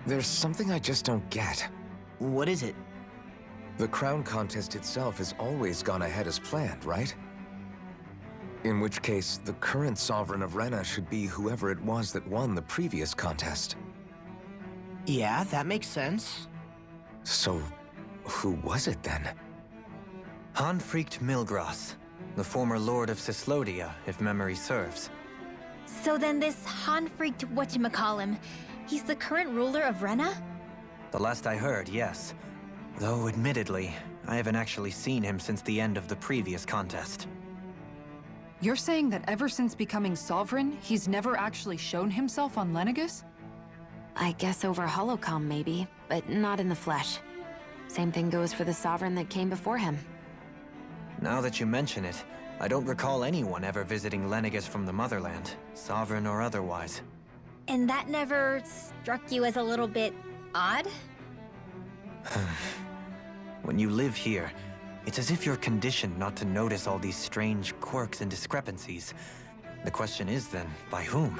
There's something I just don't get. What is it? The crown contest itself has always gone ahead as planned, right? In which case, the current sovereign of Rena should be whoever it was that won the previous contest. Yeah, that makes sense. So, who was it then? Hanfried Milgras, the former lord of Cislodia, if memory serves. So then this Hanfried whatchamacallem, he's the current ruler of Rena? The last I heard, yes. Though, admittedly, I haven't actually seen him since the end of the previous contest. You're saying that ever since becoming sovereign, he's never actually shown himself on Lenegis? I guess over holocom maybe, but not in the flesh. Same thing goes for the sovereign that came before him. Now that you mention it, I don't recall anyone ever visiting Lenegis from the motherland, sovereign or otherwise. And that never struck you as a little bit odd? When you live here, it's as if you're conditioned not to notice all these strange quirks and discrepancies. The question is then, by whom?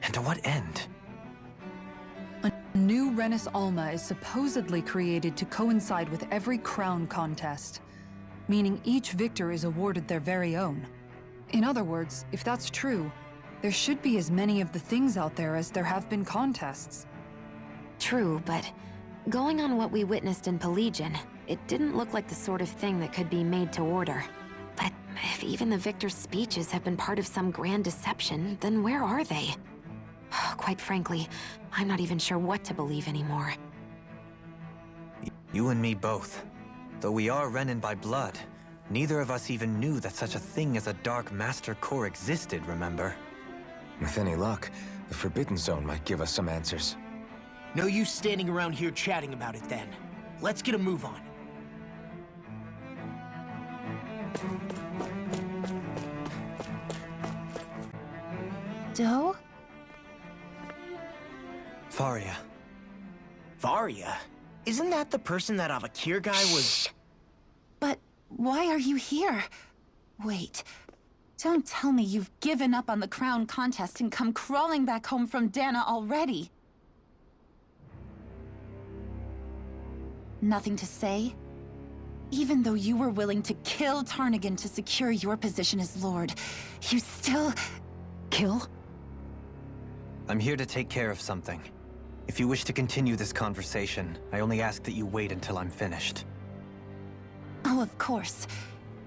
And to what end? A new Renis Alma is supposedly created to coincide with every crown contest, meaning each victor is awarded their very own. In other words, if that's true, there should be as many of the things out there as there have been contests. True, but going on what we witnessed in Pelagian, it didn't look like the sort of thing that could be made to order. But if even the victor's speeches have been part of some grand deception, then where are they? Quite frankly, I'm not even sure what to believe anymore. You and me both. Though we are Renin by blood, neither of us even knew that such a thing as a Dark Master Core existed, remember? With any luck, the Forbidden Zone might give us some answers. No use standing around here chatting about it then. Let's get a move on. Doe? Faria. Varia? Isn't that the person that Avakir guy was... But why are you here? Wait, don't tell me you've given up on the crown contest and come crawling back home from Dana already. Nothing to say? Even though you were willing to kill Tarnigan to secure your position as Lord, you still... Kill? I'm here to take care of something. If you wish to continue this conversation, I only ask that you wait until I'm finished. Oh, of course.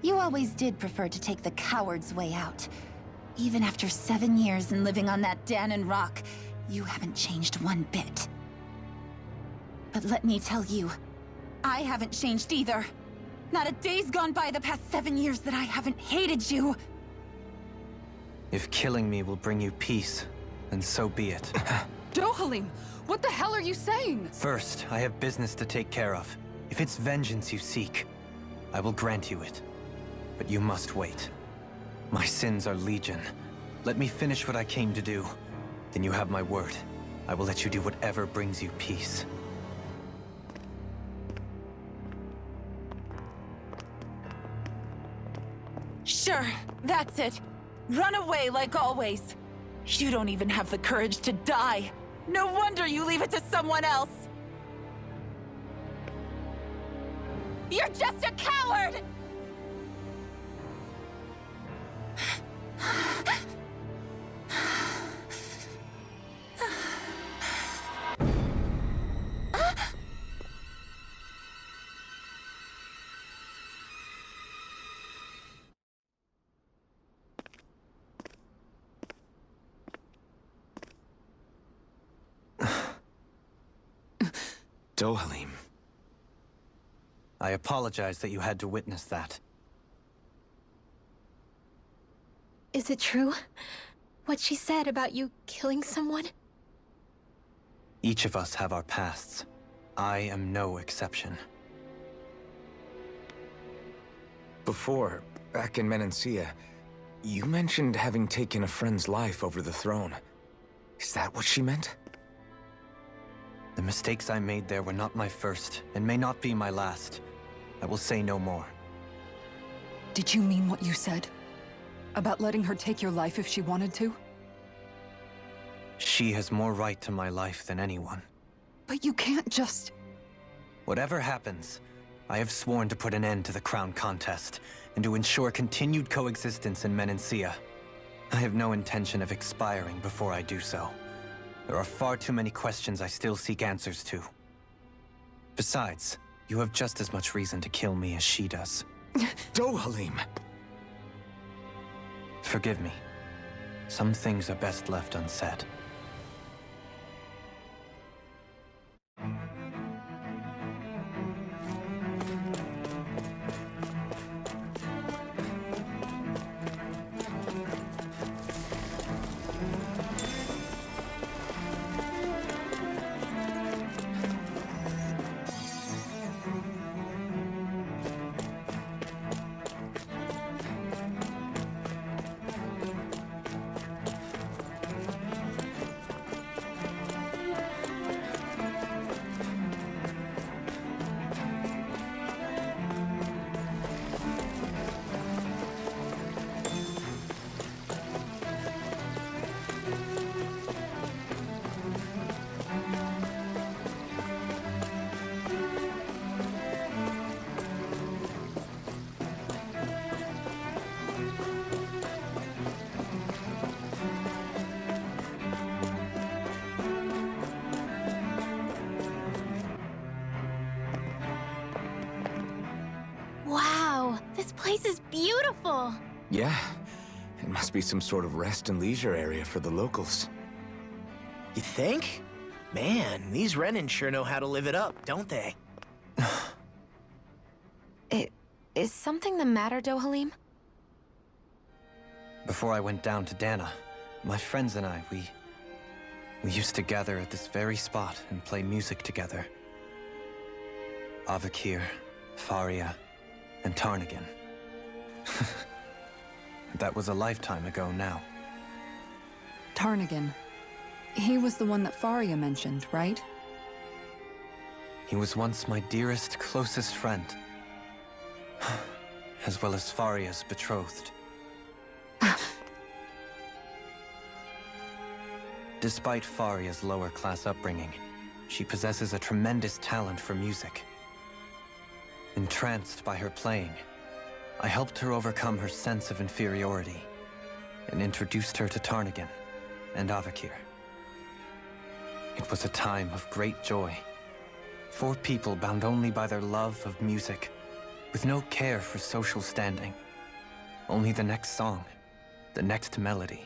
You always did prefer to take the coward's way out. Even after 7 years and living on that Danon rock, you haven't changed one bit. But let me tell you, I haven't changed either. Not a day's gone by the past 7 years that I haven't hated you. If killing me will bring you peace, then so be it. Dohalim, what the hell are you saying? First, I have business to take care of. If it's vengeance you seek, I will grant you it. But you must wait. My sins are legion. Let me finish what I came to do. Then you have my word. I will let you do whatever brings you peace. Sure, that's it. Run away like always. You don't even have the courage to die. No wonder you leave it to someone else. You're just a coward! Dohalim. I apologize that you had to witness that. Is it true? What she said about you killing someone? Each of us have our pasts. I am no exception. Before, back in Menancia, you mentioned having taken a friend's life over the throne. Is that what she meant? The mistakes I made there were not my first, and may not be my last. I will say no more. Did you mean what you said? About letting her take your life if she wanted to? She has more right to my life than anyone. But you can't just... Whatever happens, I have sworn to put an end to the crown contest and to ensure continued coexistence in Menancia. I have no intention of expiring before I do so. There are far too many questions I still seek answers to. Besides, you have just as much reason to kill me as she does. Dohalim! Forgive me. Some things are best left unsaid. Wow, this place is beautiful! Yeah, it must be some sort of rest and leisure area for the locals. You think? Man, these Renan sure know how to live it up, don't they? Is something the matter, Dohalim? Before I went down to Dana, my friends and I, we used to gather at this very spot and play music together. Avakir, Faria, and Tarnagan. That was a lifetime ago now. Tarnagan. He was the one that Faria mentioned, right? He was once my dearest, closest friend. As well as Faria's betrothed. Despite Faria's lower-class upbringing, she possesses a tremendous talent for music. Entranced by her playing, I helped her overcome her sense of inferiority and introduced her to Tarnagan and Avakir. It was a time of great joy. 4 people bound only by their love of music, with no care for social standing. Only the next song, the next melody.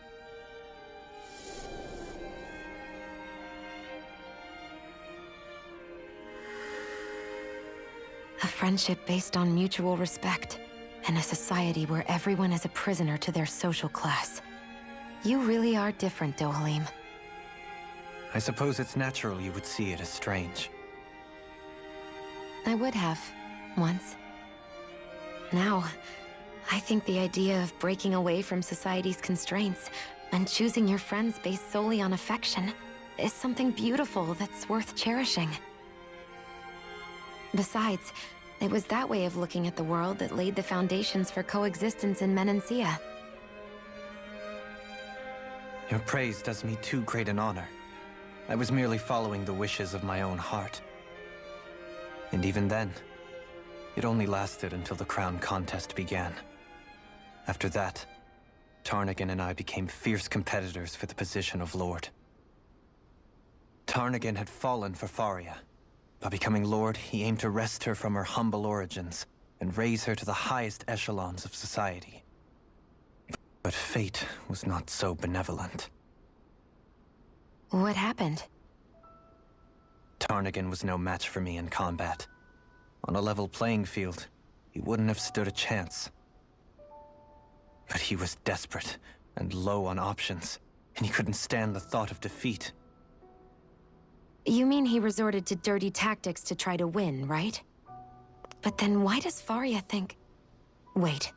A friendship based on mutual respect, and a society where everyone is a prisoner to their social class. You really are different, Dohalim. I suppose it's natural you would see it as strange. I would have, once. Now, I think the idea of breaking away from society's constraints and choosing your friends based solely on affection is something beautiful that's worth cherishing. Besides, it was that way of looking at the world that laid the foundations for coexistence in Menancia. Your praise does me too great an honor. I was merely following the wishes of my own heart. And even then, it only lasted until the crown contest began. After that, Tarnagan and I became fierce competitors for the position of Lord. Tarnagan had fallen for Faria. By becoming Lord, he aimed to wrest her from her humble origins and raise her to the highest echelons of society. But fate was not so benevolent. What happened? Tarnagan was no match for me in combat. On a level playing field, he wouldn't have stood a chance. But he was desperate and low on options, and he couldn't stand the thought of defeat. You mean he resorted to dirty tactics to try to win, right? But then why does Faria think... Wait,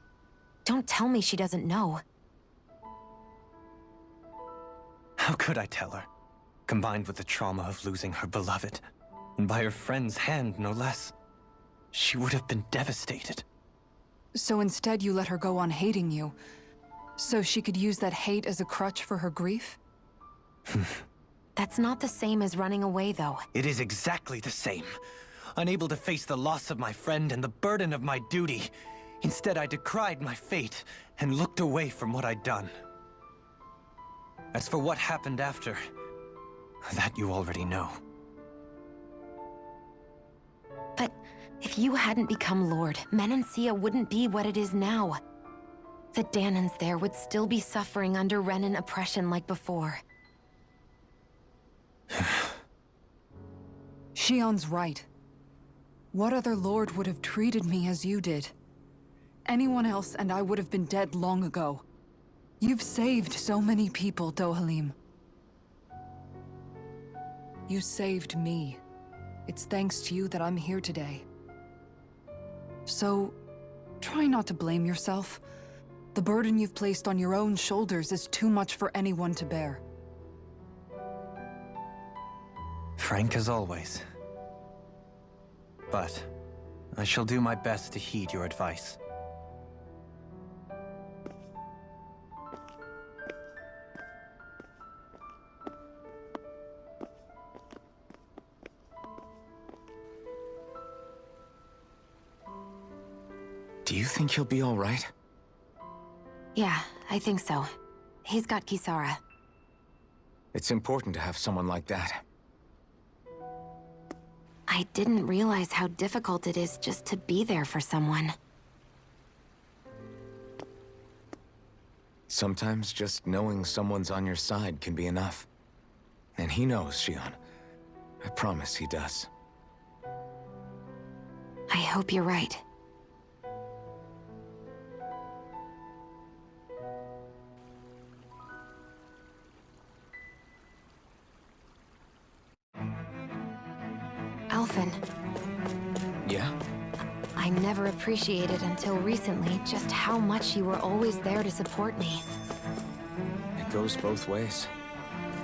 don't tell me she doesn't know. How could I tell her? Combined with the trauma of losing her beloved, and by her friend's hand, no less. She would have been devastated. So instead you let her go on hating you, so she could use that hate as a crutch for her grief? That's not the same as running away, though. It is exactly the same. Unable to face the loss of my friend and the burden of my duty. Instead, I decried my fate and looked away from what I'd done. As for what happened after, that you already know. But if you hadn't become Lord, Menancia wouldn't be what it is now. The Danans there would still be suffering under Renan oppression like before. Shionne's right. What other lord would have treated me as you did? Anyone else and I would have been dead long ago. You've saved so many people, Dohalim. You saved me. It's thanks to you that I'm here today. So, try not to blame yourself. The burden you've placed on your own shoulders is too much for anyone to bear. Frank as always. But I shall do my best to heed your advice. Do you think he'll be all right? Yeah, I think so. He's got Kisara. It's important to have someone like that. I didn't realize how difficult it is just to be there for someone. Sometimes just knowing someone's on your side can be enough. And he knows, Shionne. I promise he does. I hope you're right. Alphen. Yeah? I never appreciated until recently just how much you were always there to support me. It goes both ways.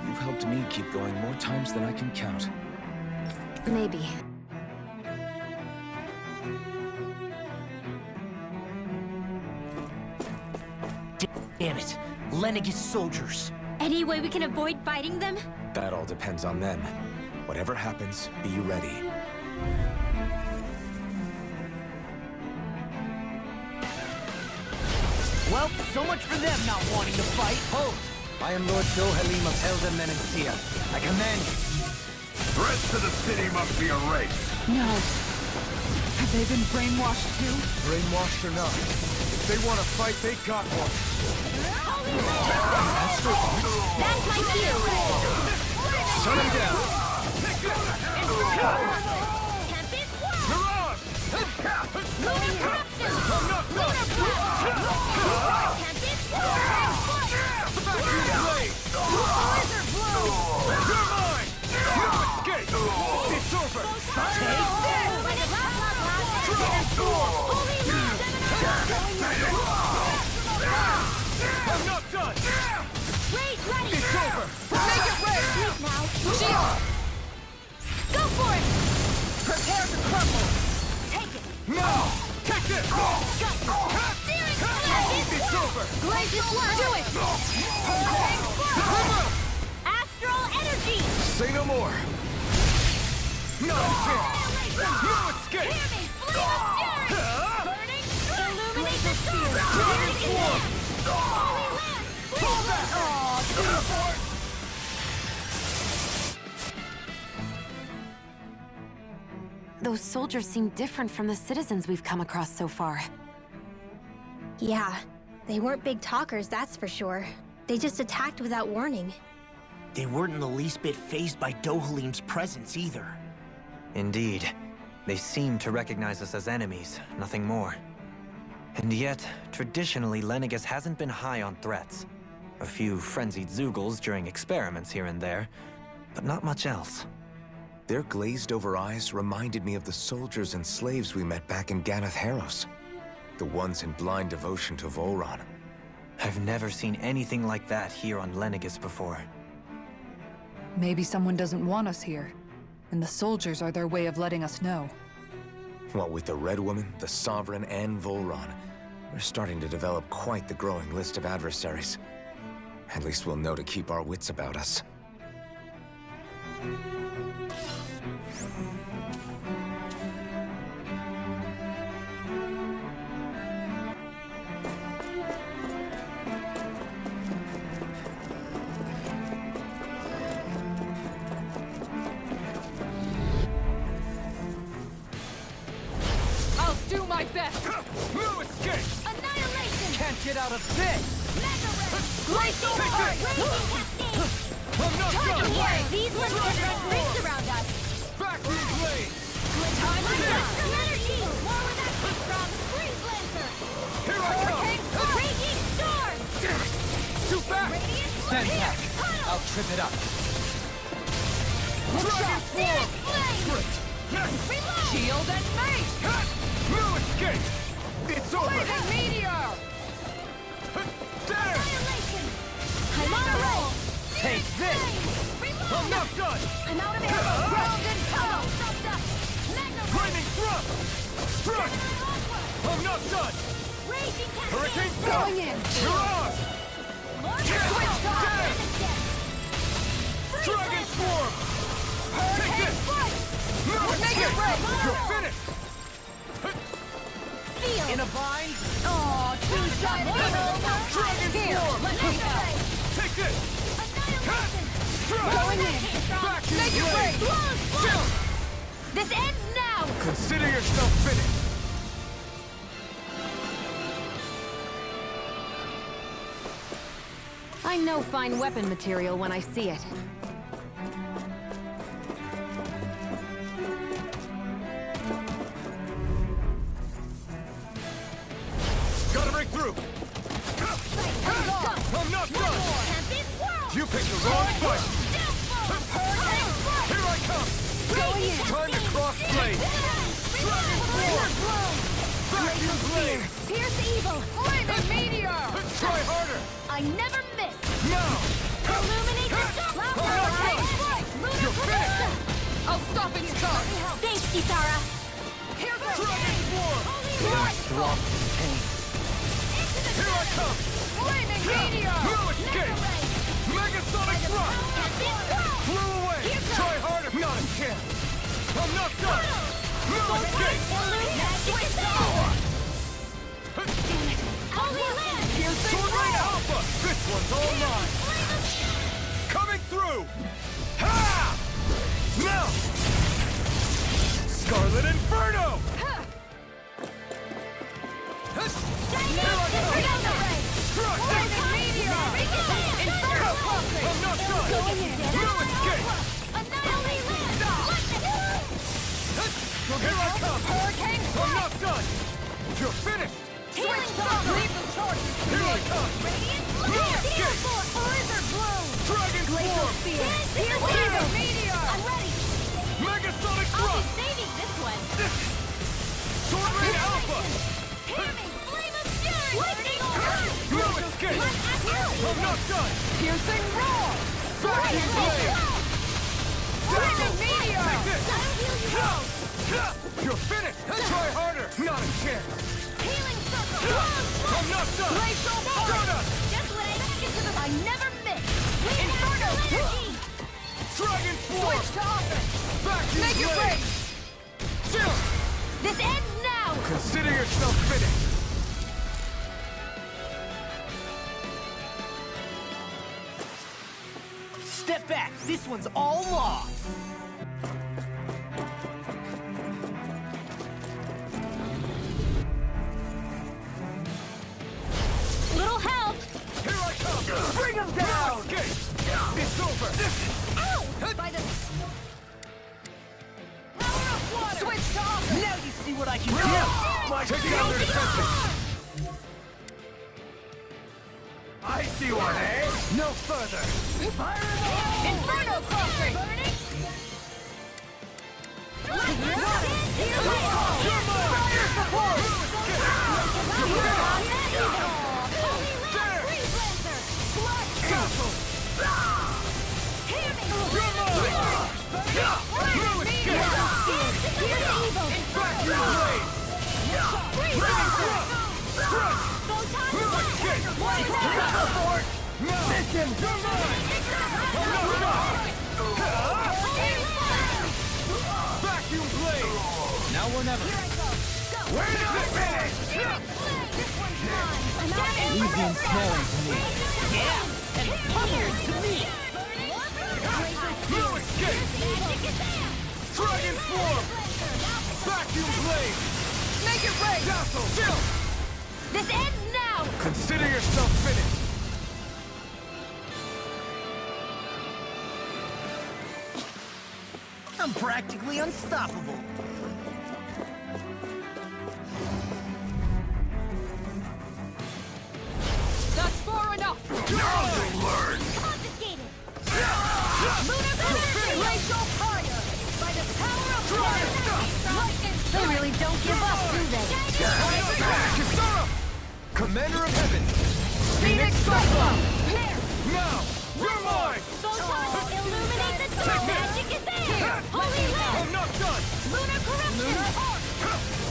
You've helped me keep going more times than I can count. Maybe. Damn it. Lenegis soldiers. Any way we can avoid fighting them? That all depends on them. Whatever happens, be ready. Well, so much for them not wanting to fight. Hold! I am Lord Dohalim of Helda Menancia. I command you. Threats to the city must be erased. No. Have they been brainwashed too? Brainwashed or not, if they want to fight, they got one. That's my cue! Shut him down. I'm not done! Raid ready! It's over! Make it rain! Wait now! Shionne! Go for it! Prepare to crumble. Take it! No! Take this! Steering! It's over! Blaze this work! Do it! Astral energy! Say no more. No chance! No escape! Hear me! Flame of fury! Burning strike! Illuminate the sphere! Holy land! Those soldiers seem different from the citizens we've come across so far. Yeah, they weren't big talkers, that's for sure. They just attacked without warning. They weren't in the least bit fazed by Dohalim's presence either. Indeed. They seem to recognize us as enemies, nothing more. And yet, traditionally, Lenegis hasn't been high on threats. A few frenzied Zeugles during experiments here and there, but not much else. Their glazed-over eyes reminded me of the soldiers and slaves we met back in Ganath Haros. The ones in blind devotion to Volron. I've never seen anything like that here on Lenegis before. Maybe someone doesn't want us here, and the soldiers are their way of letting us know. What with the Red Woman, the Sovereign, and Volron, we're starting to develop quite the growing list of adversaries. At least we'll know to keep our wits about us. do my best! No escape! Annihilation! Can't get out of this! Mega Ray! Glacial Heart! Raging Cascade! I'm not Tiger done! Wire! These ones get run rings around us! Vacuum blade! Time to go! Energy! More with action from Freeze Lancer! Here I come! Raging Storm! Shoot back! Radiant Stand Here! back! Huddle! I'll trip it up. Dragon Daring Form! Flame! Reload! Shield and mate! No escape! It's over! Blazing meteor! There! Annihilation! I'm on a roll! Take this! Reload! I'm not done! I'm out of arrows! Ground and tunnel! Mega Ray! Flaming thrust! Struck! I'm not done! Raging Cascade! Hurricane Going in! You're on! Switch Dragon Form! Take this! No escape! You're finished! In a bind? Aw, too shy to be Dragon Form! Take this! Annihilation! Struck! Going in! Vacuum Make it blade! break! Chill! This ends now! Consider yourself finished! I know fine weapon material when I see it. Gotta break through! I'm not done! You picked the wrong fight! Here I come! Time to cross blade! Dragon Form! Vacuum blade! Pierce evil! Flaming meteor! Try harder! I never miss! Now! Illuminate the dark! I'm not done! You're finished! I'll stop its charge! Thanks, Kisara! Here goes! Dragon Form! Drop pain. Here I come! Flaming meteor! No escape! Megasonic thrust! Flew away! Try harder! Not a chance! I'm not done! No escape! Sword Rain Alpha! This one's all mine! Coming through! Ha! Now! Scarlet Inferno! Here I come! Struck! Inferno crossing! I'm not done! No escape! Here I come! Hurricane! I'm not done! You're finished! Switch off! Leave the charge! Here I come! No escape! Dragon Form! Flaming meteor! Megasonic thrust! Sword Rain Alpha! No escape! I'm not done! Piercing roar! Vacuum blade! Flaming meteor! Take this! You're finished! Try harder! Not a chance! I'm not done! Glacial Stardust! I never miss! Inferno! Dragon Form! Switch to offense! Vacuum Make it blade! break! Chill! This ends now! Consider yourself finished! Step back! This one's all law! Little help! Here I come! Bring him down! Escape! It's over! Ow! By the... Power of water! Switch to offense! Now you see what I can do! Take down their defenses! I see one, eh? No further! Inferno crossing! Vacuum blade! Now or never. Where does it finish? Easy and smelling to me. Yeah! And weird to me! No escape! Dragon Form! Vacuum blade! Make it rain! Dazzle! Chill! This ends now! Consider yourself finished! I'm practically unstoppable. That's far enough! Now you'll learn! Confiscated! Lunar glacial fire! By the power of lightning! They really don't give up, do they? Kisara! Commander of Heaven! Phoenix Cyclone! Here! Now! You're mine! Photon, illuminate the door! Magic is there! Holy Land! I'm not done! Lunar corruption! Lunar arc!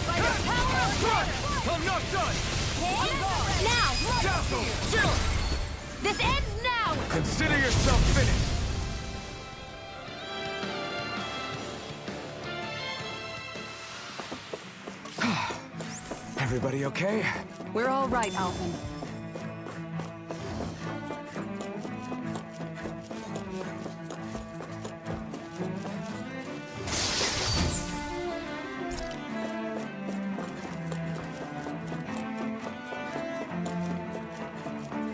By the power of water! I'm not done! Now! Dazzle! Chill! This ends now! Consider yourself finished! Everybody okay? We're all right, Alvin.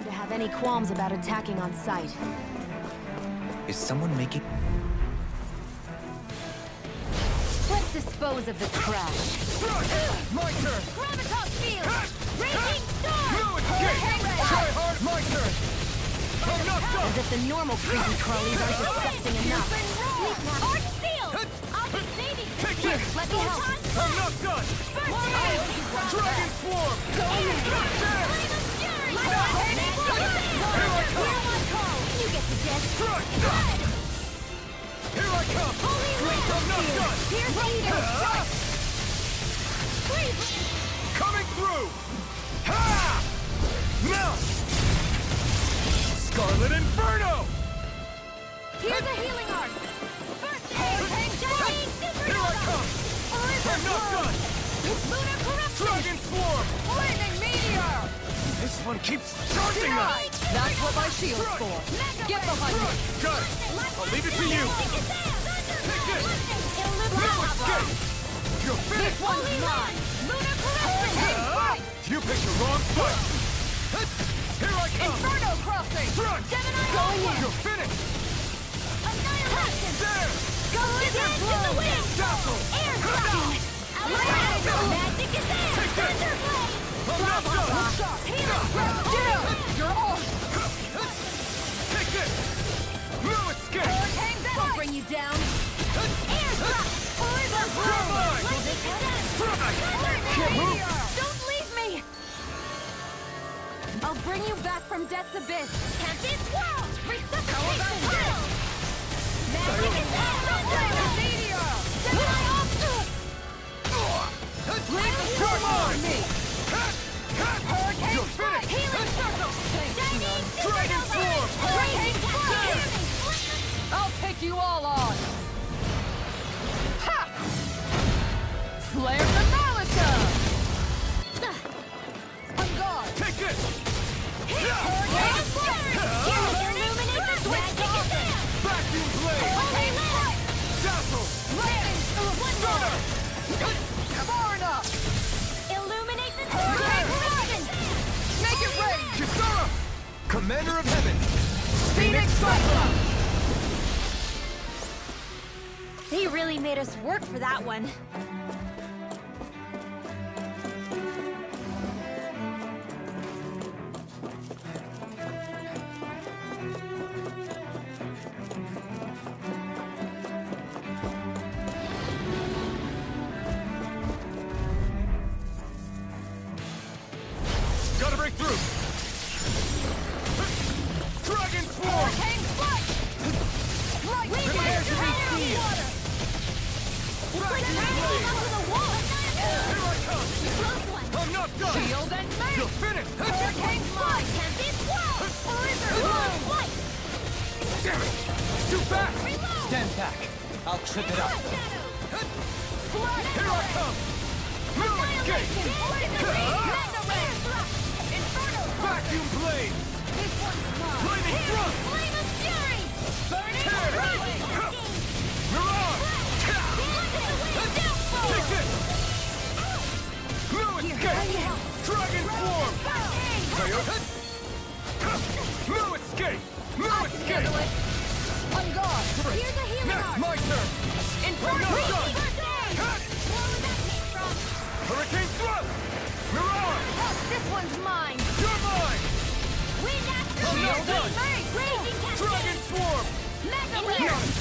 To have any qualms about attacking on sight. Is someone making... Let's dispose of the trash. My turn! Gravitas field! Raging storm! No escape! Try hard! My turn! I'm not As done! if the normal creepy crawlies aren't disgusting enough. Arch field! I'll be saving you! Take this! Let me help! I'm not done! Dragon Swarm! Go in! There! Flame of fury! Here I come! You get to dance! Strike! Here I come! Holy Land! I'm not done! Here's the eagle! Please! Coming through! Ha! Now! Scarlet Inferno! Here's a healing arc! First aid! Giant Here I come! I'm not done! Lunar corruption! Dragon Swarm! Lightning meteor! This one keeps charging us! That's what my shield's for. Get behind me. Got it! I'll leave it to you! Take this! No escape! You're finished! One's mine! Lunar corruption! You picked the wrong fight! Here I come! Inferno crossing! Strike! Gemini Going in. You're finished! Annihilation! There! Go again to the wind! Dazzle! Air dropping! Magic is there! Take this! Thunder blade! I'm not done! Healing breath! You're off. Take this! No escape! Hurricane venom! I'll bring you down! Air drop! You're mine! Lightning condensed! Strike! Can't move! Don't leave me! I'll bring you back from death's abyss! Tempest swirl! Resuscitation drill! Magic is there! Meteor! Gemini Optus! Leave the storm on me! Hurricane You're strike! finished! Healing circle! Shining Dragon supernova! Swarm! Hurricane strike! I'll take you all on. Ha! Flare the Malika! On guard. Take this! Hurricane strike! Illuminate the magic is there! Vacuum blade! Holy Land! Dazzle! Lightning! One more! Far enough. Illuminate the hurricane corruption! Make it rain. Kisara! Commander of Heaven! Phoenix Cyclone. He really made us work for that one. Gotta break through! Dragon Swarm! Hurricane strike! The air to be seen! Like hanging onto the wall! Here I come! Close one! I'm not done! Shield and mace. You're finished! Hurricane strike! Tempest swirl! Blizzard flight! Damn it! It's too fast! Reload! Stand back. I'll trip it up. Here I come! No escape! Vacuum blade! Lightning thrust! Flame of fury! Burning Tear! Mirage! Take this!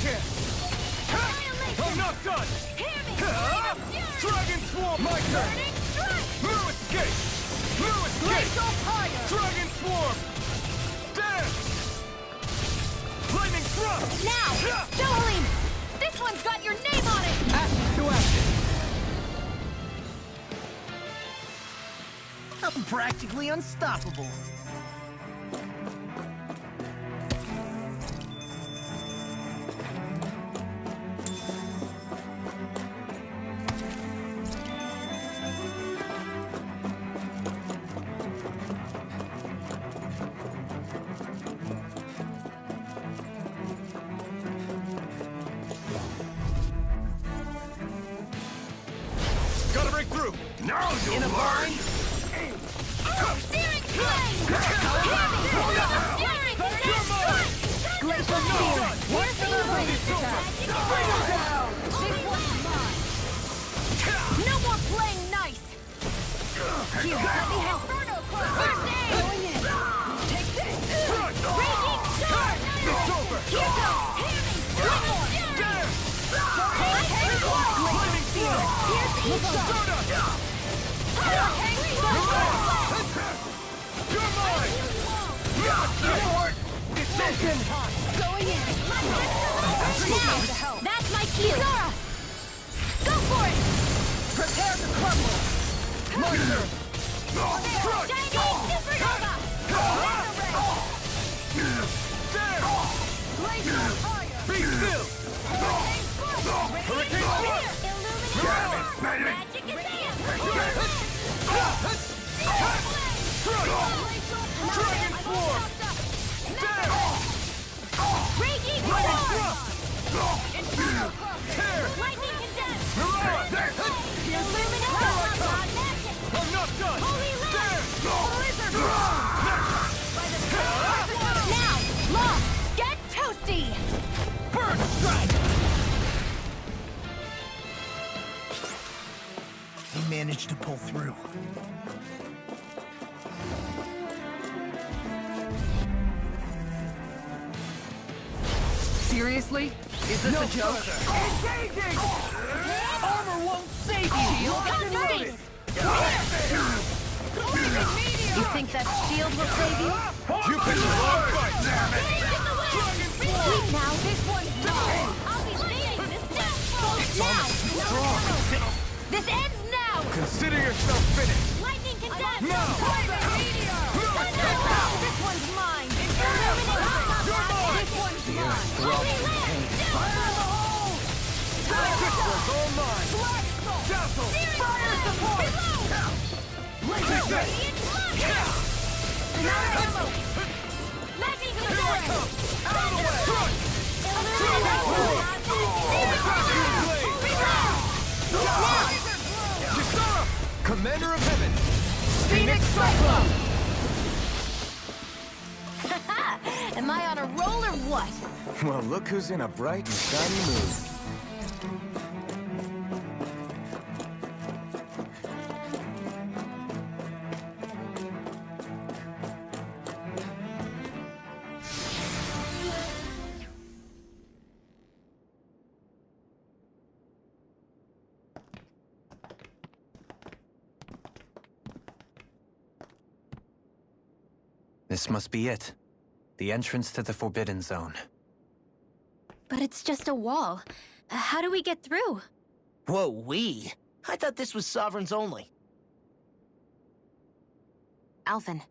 can't! I'm not done! Dragon Swarm! My turn! No escape! No escape! Dragon Swarm! Dance! Lightning Thrust! Now! Jolene! This one's got your name on it! Action to action! I'm practically unstoppable. Gotta break through! Now you'll learn! Searing flame! Glacial Spear! Here's the Lenegis attack! This one's mine! No more playing nice! Here, let me help! First aid! Going in! Take this! Raging Storm! It's over! Here goes! One more! Lightning Storm! Here's each Soda! You're mine! Not it's open! Going in! Now! That's my cue! Zora! Go for it! Prepare to crumble! My turn! Crush! Supernova! There! Glacial Fire! Be still! Hurricane Blast! Illuminate! Magic Advance! Dragon Swarm! There! Raging Storm! Tear! Lightning Condense! Illuminate! I'm not done! Holy There! Blizzard Now! Lost! Get toasty! Bird Strike! He managed to pull through. Seriously? Is this a joke? Engaging! Armor won't save you! Counter! You think that shield will save you? You picked the wrong fight! Dragon Swarm! Sleep now! This one's mine! I'll be leading this now! This ends now! Consider yourself finished! Lightning Condense! Now! Meteor! This one's mine! This one's mine! Holy Land! This one's all mine! Dazzle! Fire support! Take that! Lightning Here I come! Out of the way! Kisara! Commander of Heaven! Phoenix Cyclone! Am I on a roll or what? Well, look who's in a bright and shiny mood. This must be it. The entrance to the Forbidden Zone. But it's just a wall. How do we get through? Whoa, we? I thought this was Sovereigns only. Alphen.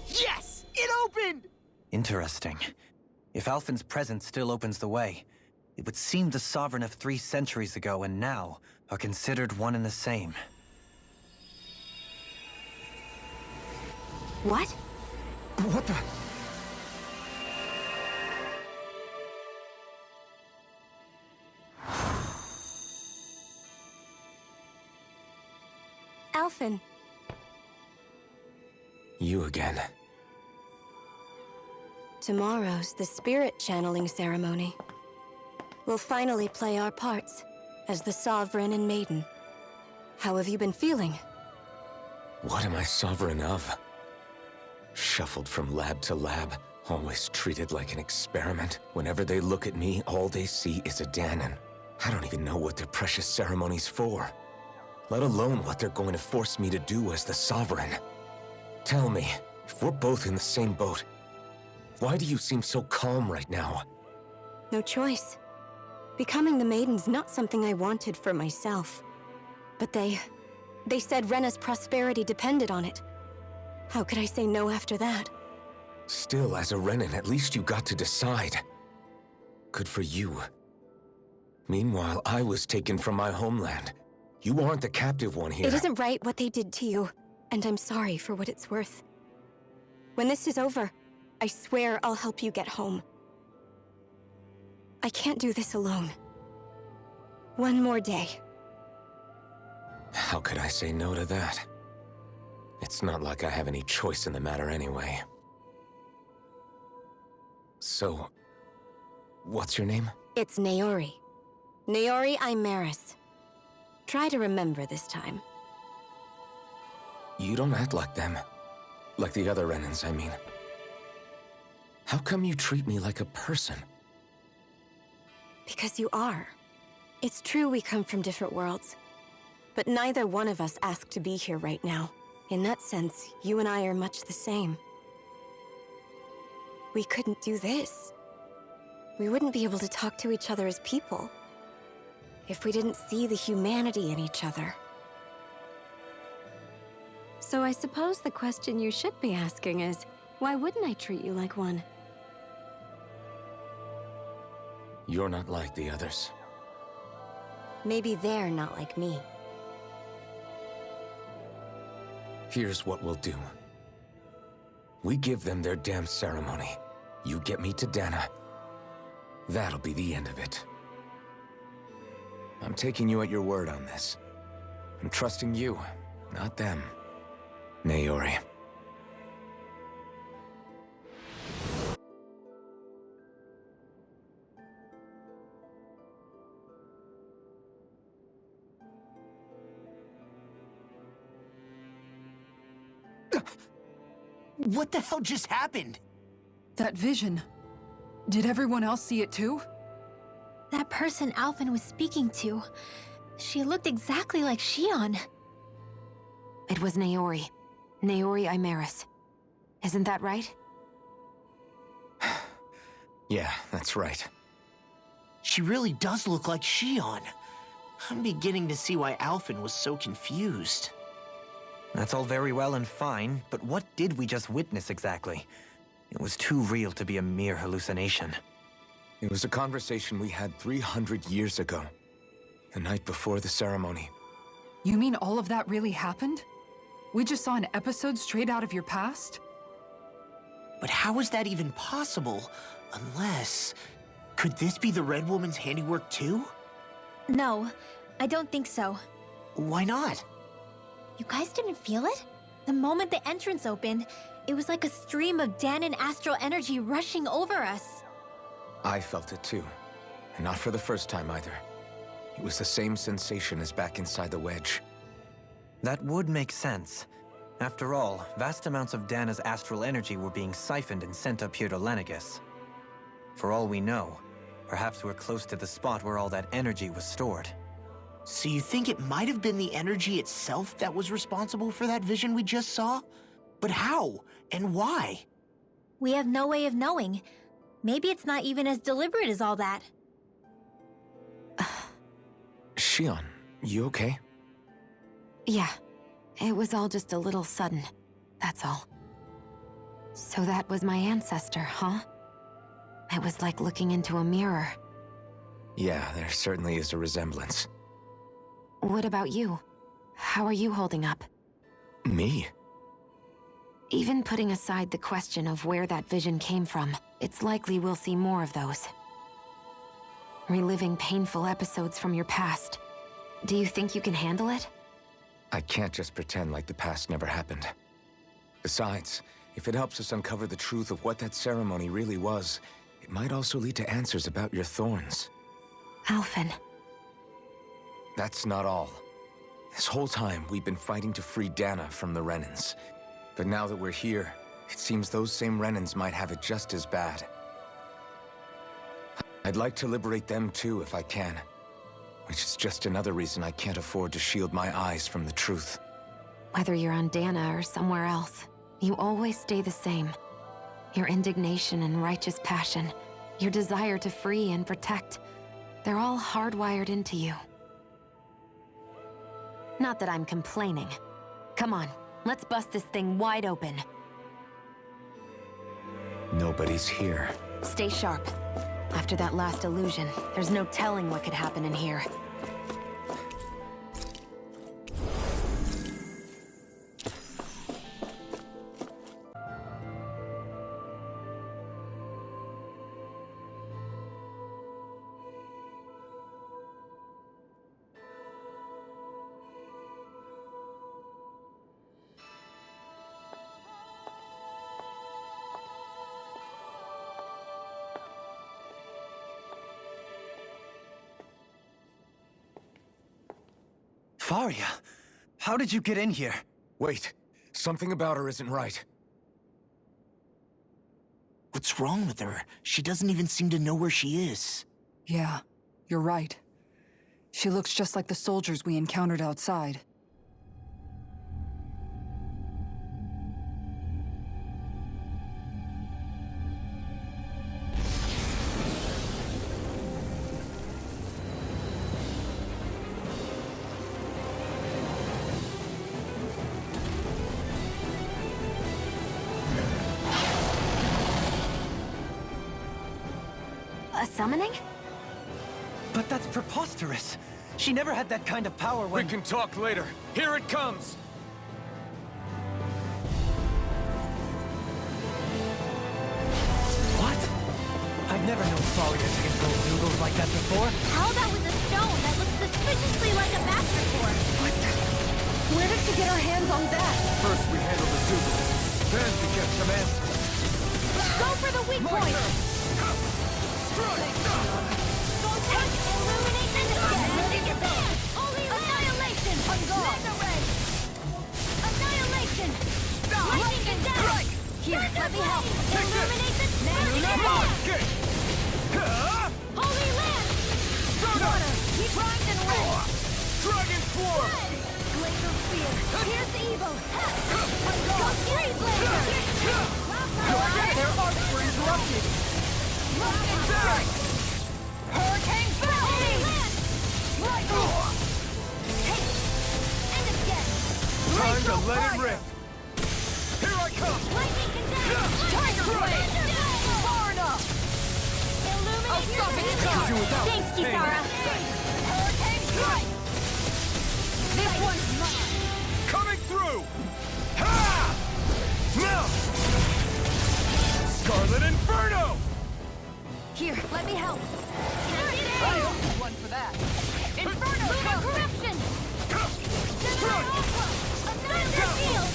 Yes! It opened! Interesting. If Alphen's presence still opens the way, it would seem the Sovereign of 3 centuries ago and now are considered one and the same. What? What the? Alphen. You again. Tomorrow's the spirit channeling ceremony. We'll finally play our parts as the Sovereign and Maiden. How have you been feeling? What am I sovereign of? Shuffled from lab to lab, always treated like an experiment. Whenever they look at me, all they see is a Danon. I don't even know what their precious ceremony's for, let alone what they're going to force me to do as the Sovereign. Tell me, if we're both in the same boat, why do you seem so calm right now? No choice. Becoming the Maiden's not something I wanted for myself. But they said Rena's prosperity depended on it. How could I say no after that? Still, as a Renan, at least you got to decide. Good for you. Meanwhile, I was taken from my homeland. You aren't the captive one here. It isn't right what they did to you, and I'm sorry for what it's worth. When this is over, I swear I'll help you get home. I can't do this alone. One more day. How could I say no to that? It's not like I have any choice in the matter anyway. So, what's your name? It's Naori. Naori Imaris. Try to remember this time. You don't act like them. Like the other Renans, I mean. How come you treat me like a person? Because you are. It's true we come from different worlds. But neither one of us asked to be here right now. In that sense, you and I are much the same. We couldn't do this. We wouldn't be able to talk to each other as people if we didn't see the humanity in each other. So I suppose the question you should be asking is, why wouldn't I treat you like one? You're not like the others. Maybe they're not like me. Here's what we'll do. We give them their damn ceremony. You get me to Dana. That'll be the end of it. I'm taking you at your word on this. I'm trusting you, not them. Naori. What the hell just happened? That vision. Did everyone else see it too? That person Alphen was speaking to, she looked exactly like Shionne. It was Naori. Naori Imaris. Isn't that right? Yeah, that's right. She really does look like Shionne. I'm beginning to see why Alphen was so confused. That's all very well and fine, but what did we just witness exactly? It was too real to be a mere hallucination. It was a conversation we had 300 years ago. The night before the ceremony. You mean all of that really happened? We just saw an episode straight out of your past? But how is that even possible? Unless... Could this be the Red Woman's handiwork too? No, I don't think so. Why not? You guys didn't feel it? The moment the entrance opened, it was like a stream of Danon astral energy rushing over us. I felt it too. And not for the first time either. It was the same sensation as back inside the wedge. That would make sense. After all, vast amounts of Dana's astral energy were being siphoned and sent up here to Lenegis. For all we know, perhaps we're close to the spot where all that energy was stored. So you think it might have been the energy itself that was responsible for that vision we just saw? But how? And why? We have no way of knowing. Maybe it's not even as deliberate as all that. Shionne, you okay? Yeah. It was all just a little sudden. That's all. So that was my ancestor, huh? It was like looking into a mirror. Yeah, there certainly is a resemblance. What about you? How are you holding up? Me? Even putting aside the question of where that vision came from, it's likely we'll see more of those. Reliving painful episodes from your past. Do you think you can handle it? I can't just pretend like the past never happened. Besides, if it helps us uncover the truth of what that ceremony really was, it might also lead to answers about your thorns. Alphen. That's not all. This whole time, we've been fighting to free Dana from the Renans. But now that we're here, it seems those same Renans might have it just as bad. I'd like to liberate them too, if I can. Which is just another reason I can't afford to shield my eyes from the truth. Whether you're on Dana or somewhere else, you always stay the same. Your indignation and righteous passion, your desire to free and protect, they're all hardwired into you. Not that I'm complaining. Come on, let's bust this thing wide open. Nobody's here. Stay sharp. After that last illusion, there's no telling what could happen in here. Faria, how did you get in here? Wait, something about her isn't right. What's wrong with her? She doesn't even seem to know where she is. Yeah, you're right. She looks just like the soldiers we encountered outside. A summoning? But that's preposterous. She never had that kind of power when— We can talk later. Here it comes! What? I've never known Faria to control noodles like that before. How that was a stone that looks suspiciously like a master sword. Where did she get her hands on that? First we handle the Dougal, then we get some answers. Go for the weak point. Illuminate and again. Annihilation. Annihilation. Lightning and death. Here, let me help. Illuminate the magic. Holy land. Water. He primed and red. Dragon Swarm! Glacial spear. Here's the evil. Go freeze laser. Their arcs were interrupted. Rocket strike. Hurricane Lightning. Lightning. Take. And again. Time to Glacial let it fire. rip! Here I come! Lightning condemned. Tiger Blade! Far enough. Illuminate your Do without Thanks, pain. Kisara. Hurricane strike. This one's mine. Coming through! Ha! Now! Scarlet Inferno! Here, let me help. One for that. Inferno! Lunar corruption! Another shield!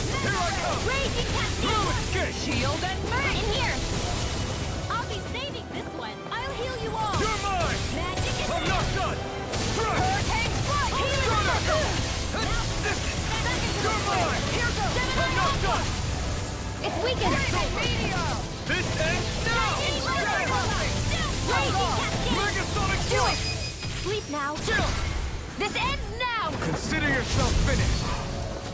Here I come! Raging Blue cascade! escape! Shield and burn! In here! I'll be saving this one. I'll heal you all! You're mine! Magic is I'm not done! Hurricane strike! Healing circle! You're mine! Here goes! I'm not done! It's weakened! This ends now! Megasonic Thrust! Sleep now. This ends now! Consider yourself finished!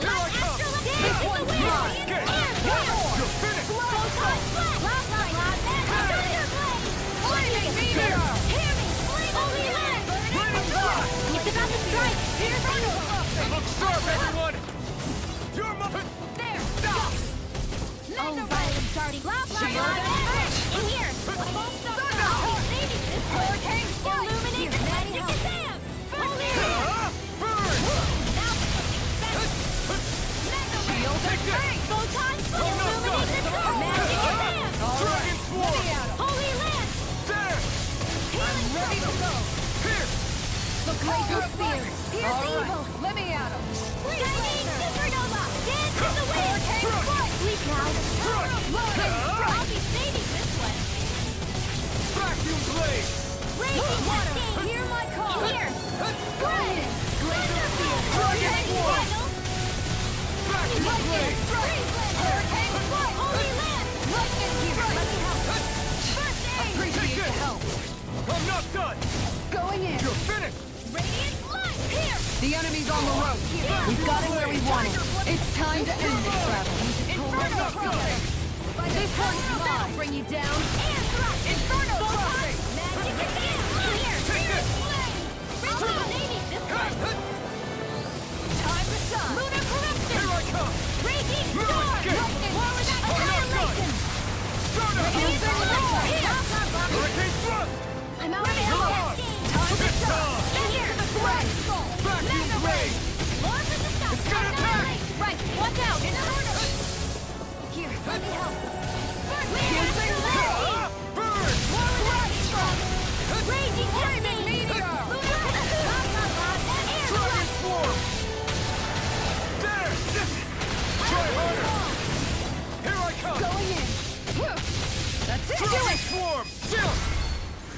Here I come! This one's mine! Get! You're finished! Lightning meteor! Hear me! Holy land! It's about to strike! Here's Look sharp, everyone! You're my... there! Stop! Oh, violent starting! Shield in here! Hurricane! Illuminate the magic exam! Holy land! Burn! Shield and strike! Photon! Illuminate the magic exam! Dragon Swarm! Holy land! There! Healing ready to go! Here! Look Glacial Spear! Here's evil! Let me at him! Shining Supernova! Dance in the wind! Hurricane Foot! Sleep now! Loading! I'll be saving this one! Vacuum blade! Raging Water! Hear my call! Here! Spread! Glacial Spear! Hurricane Foot! Vacuum blade! Hurricane Foot! Only land! Lightning here! Let me help! First aid! Appreciate the help! I'm not done! Going in! You're finished! Radiant Light! Here! The enemy's on the road. We've got it where we want it. It's time to end this battle. Inferno Thrust! This one's mine! Bring you down! Air Thrust! Inferno Thrust! Magic again! Here! Here! Flame! Navy this one! Time to shine! Lunar Corruption! Here I come! Raging Move Storm! escape! Lightning! Annihilation! Start up! Here! Hurricane thrust! I'm out of ammo! Time to shine! Here! Vacuum blade! It's gonna attack! Right, watch out! Inferno! Here, let me help. Piercing blade! Burn! Raging Flaming Meteor! Dragon swarm! There! Try harder! Here I come! Going in! That's it! Do Dragon it! swarm! Jump!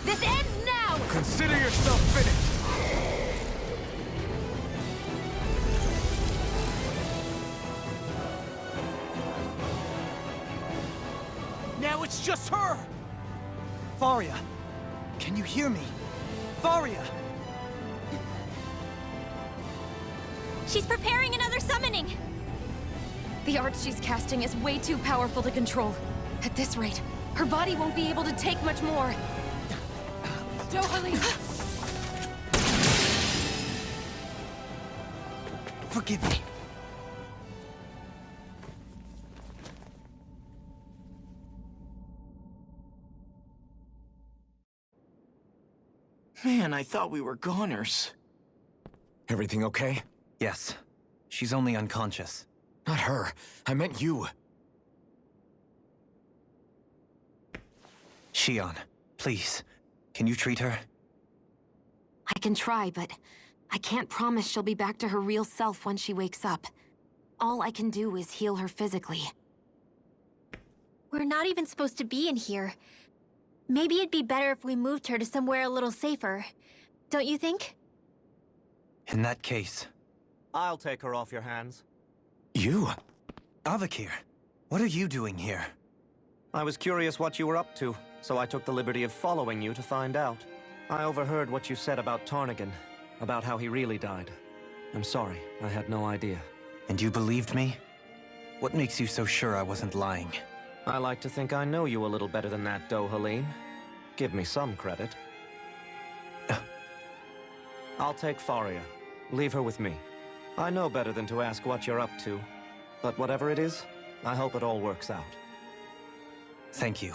This ends now! Consider yourself finished! Now it's just her! Faria, can you hear me? Faria! She's preparing another summoning! The art she's casting is way too powerful to control. At this rate, her body won't be able to take much more. Forgive me. Man, I thought we were goners. Everything okay? Yes. She's only unconscious. Not her. I meant you. Shionne, please. Can you treat her? I can try, but I can't promise she'll be back to her real self when she wakes up. All I can do is heal her physically. We're not even supposed to be in here. Maybe it'd be better if we moved her to somewhere a little safer. Don't you think? In that case... I'll take her off your hands. You? Avakir, what are you doing here? I was curious what you were up to, so I took the liberty of following you to find out. I overheard what you said about Tarnigan, about how he really died. I'm sorry, I had no idea. And you believed me? What makes you so sure I wasn't lying? I like to think I know you a little better than that, Dohalim. Give me some credit. I'll take Faria. Leave her with me. I know better than to ask what you're up to. But whatever it is, I hope it all works out. Thank you.